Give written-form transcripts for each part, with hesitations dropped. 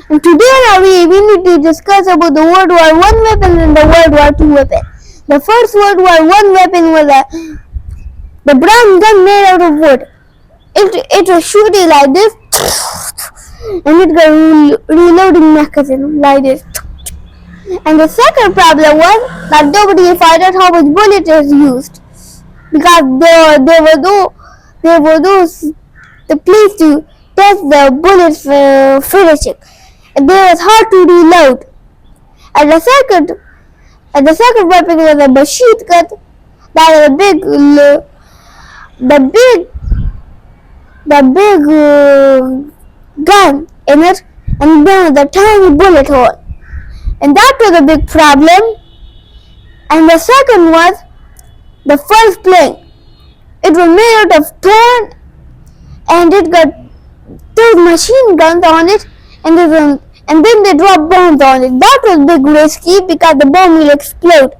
And today we need to discuss about the World War I weapon and the World War II weapon. The first World War I weapon was the brown gun made out of wood. It was shooting like this, and it got reloading mechanism like this. And the second problem was that nobody found out how much bullet is used, because there were those the place to test the bullets finishing, and it was hard to reload. And the second weapon was a machine gun that was the big gun in it, and then the tiny bullet hole, and that was a big problem. And the second was the first plane. It was made out of stone, and it got those machine guns on it, and then they dropped bombs on it. That was big risky because the bomb will explode.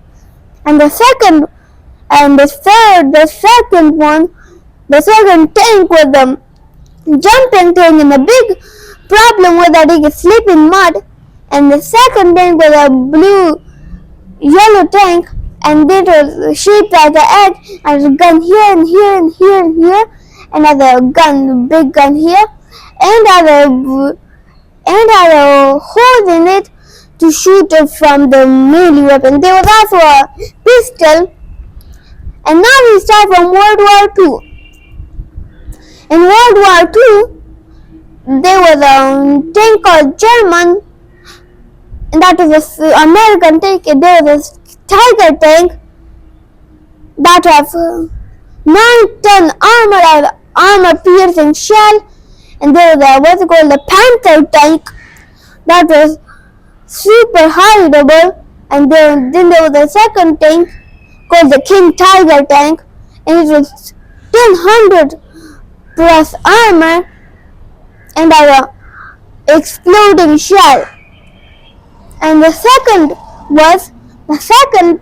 And the second tank was the jumping tank, and the big problem was that it could slip in mud. And the second tank was a yellow tank, and it was shaped like an egg, and a gun here and here and here and here, and another big gun here, and had a hole in it to shoot from the melee weapon. There was also a pistol. And now we start from World War II. In World War II, there was a tank called German, and that was an American tank. And there was a Tiger tank that has 9-ton armor-piercing shell, and there was what's called the Panther tank that was super hideable, and then there was a second tank called the King Tiger tank, and it was 1,000 plus armor and an exploding shell. And the second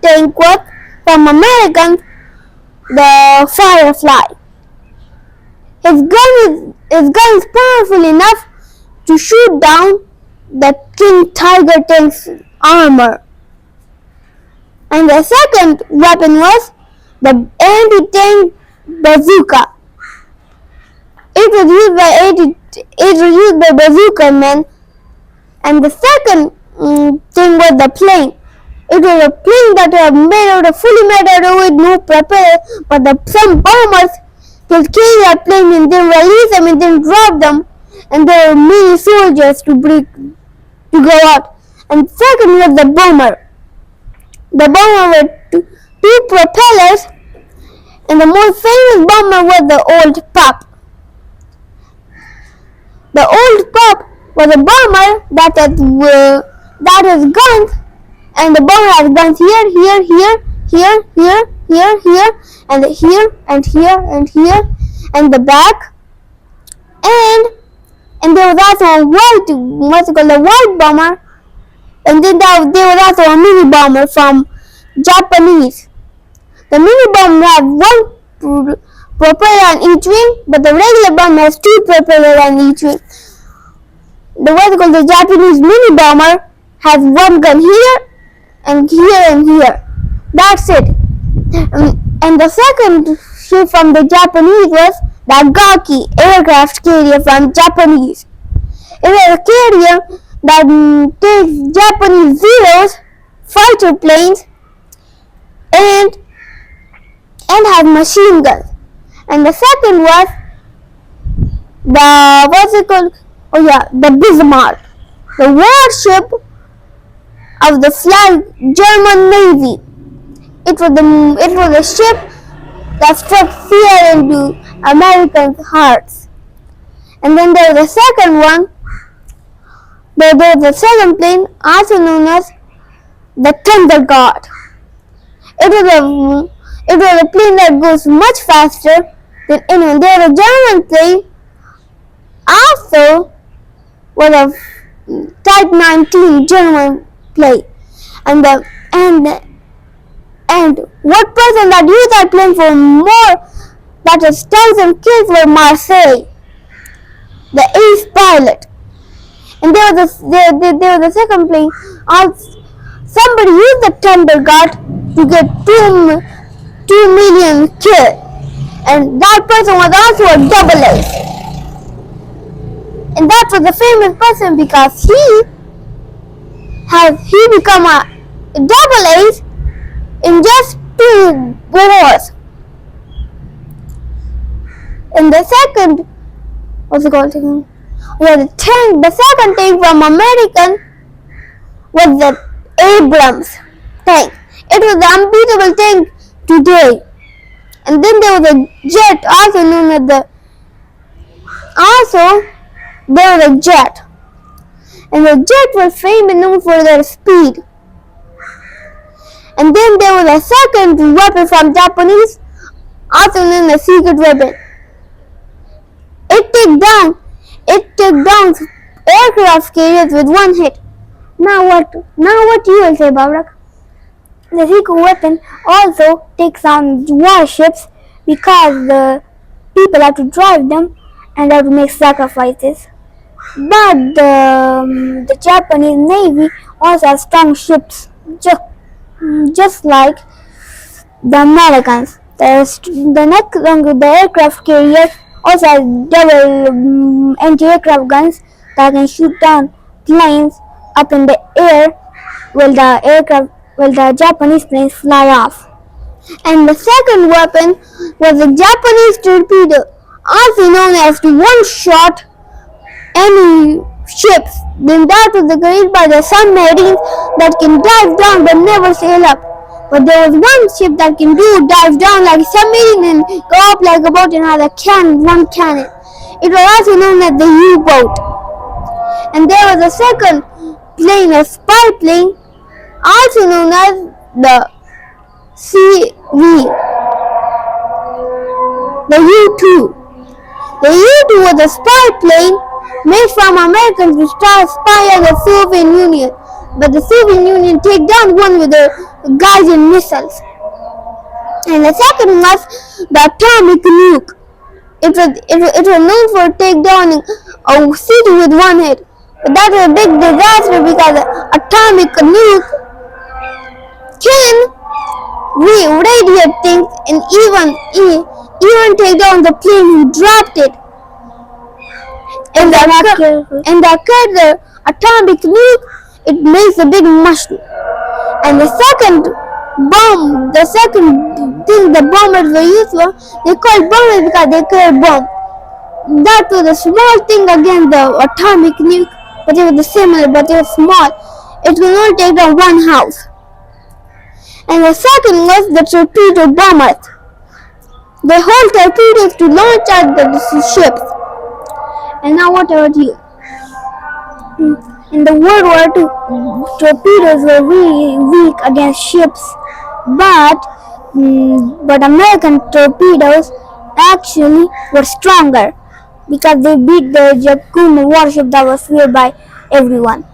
tank was from Americans, the Firefly. His gun is powerful enough to shoot down the King Tiger tank's armor. And the second weapon was the anti-tank bazooka. It was used by bazooka men. And the second thing was the plane. It was a plane that was fully made out of wood, no propeller, but some bombers could kill that plane and then release them and then drop them, and there were many soldiers to go out. And second was the bomber. The bomber with two propellers, and the most famous bomber was the Old Pup. The Old Pup was a bomber that has guns, and the bomber has guns here, and here, and the back, and there was also a white bomber, and then there was also a mini bomber from Japanese. The mini bomber has one propeller on each wing, but the regular bomber has two propellers on each wing. The Japanese mini bomber has one gun here and here. That's it. And the second ship from the Japanese was the Gaki aircraft carrier from Japanese. It was a carrier that takes Japanese Zeros, fighter planes, and has machine guns. And the second was the Bismarck, the warship of the German Navy. It was a ship that struck fear into Americans' hearts. And then there was the second one. There was the second plane, also known as the Thunder God. It was a plane that goes much faster than anyone. There was a German plane, also was a Type 19 German plane, and what person that used that plane for more that is 1,000 kills were Marseille, the ace pilot. And there was a second plane. Somebody used the thunder god to get 2 million killed, and that person was also a double ace. And that was a famous person because he become a double ace in just 2 wars. And the second, what's it called again? Yeah, the second tank from American was the Abrams tank. It was the unbeatable tank today. And then there was a jet, also known as there was a jet. And the jet was famous and known for their speed. And then there was a second weapon from Japanese, also known as secret weapon. It took down aircraft carriers with one hit. Now what you will say, Babrak? The secret weapon also takes down warships because the people have to drive them and have to make sacrifices. But the Japanese Navy also has strong ships, just like the Americans. The aircraft carriers also has double anti-aircraft guns that can shoot down planes up in the air while the Japanese planes fly off. And the second weapon was a Japanese torpedo, also known as to one-shot enemy ships. Then that was created by the submarines that can dive down but never sail up. But there was one ship that can dive down like a submarine and go up like a boat and had one cannon. It was also known as the U-boat. And there was a second plane, a spy plane, also known as the CV, the U-2. The U-2 was a spy plane made from Americans to spy on the Soviet Union, but the Soviet Union take down one with their Gaussian missiles. And the second was the atomic nuke. It was known for take down a city with one hit, but that was a big disaster because the atomic nuke can radiate things and even take down the plane who dropped it. And the atomic nuke, it makes a big mushroom. And the second thing the bombers were used for, they called bombers because they carried bomb. That was a small thing against the atomic nuke, but it was similar, but it was small. It could only take down one house. And the second was the torpedo bombers. They hold torpedoes to launch at the ships. And now what about you? In the World War II, torpedoes were really weak against ships, but American torpedoes actually were stronger because they beat the Japan warship that was feared by everyone.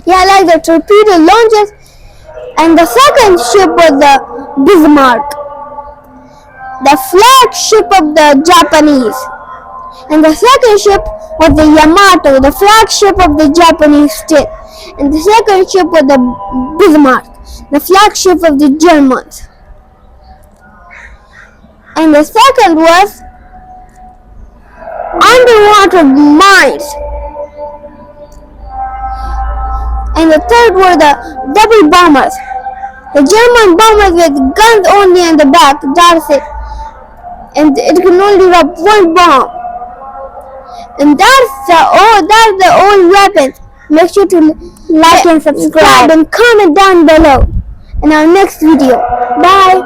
Yeah, like the torpedo launches. And the second ship was the Bismarck, the flagship of the Japanese. And the second ship was the Yamato, the flagship of the Japanese still. And the second ship was the Bismarck, the flagship of the Germans. And the second was underwater mines. And the third were the double bombers. The German bombers with guns only on the back, that's it. And it can only drop one bomb. And that's the old weapons. Make sure to like and subscribe and comment down below in our next video. Bye.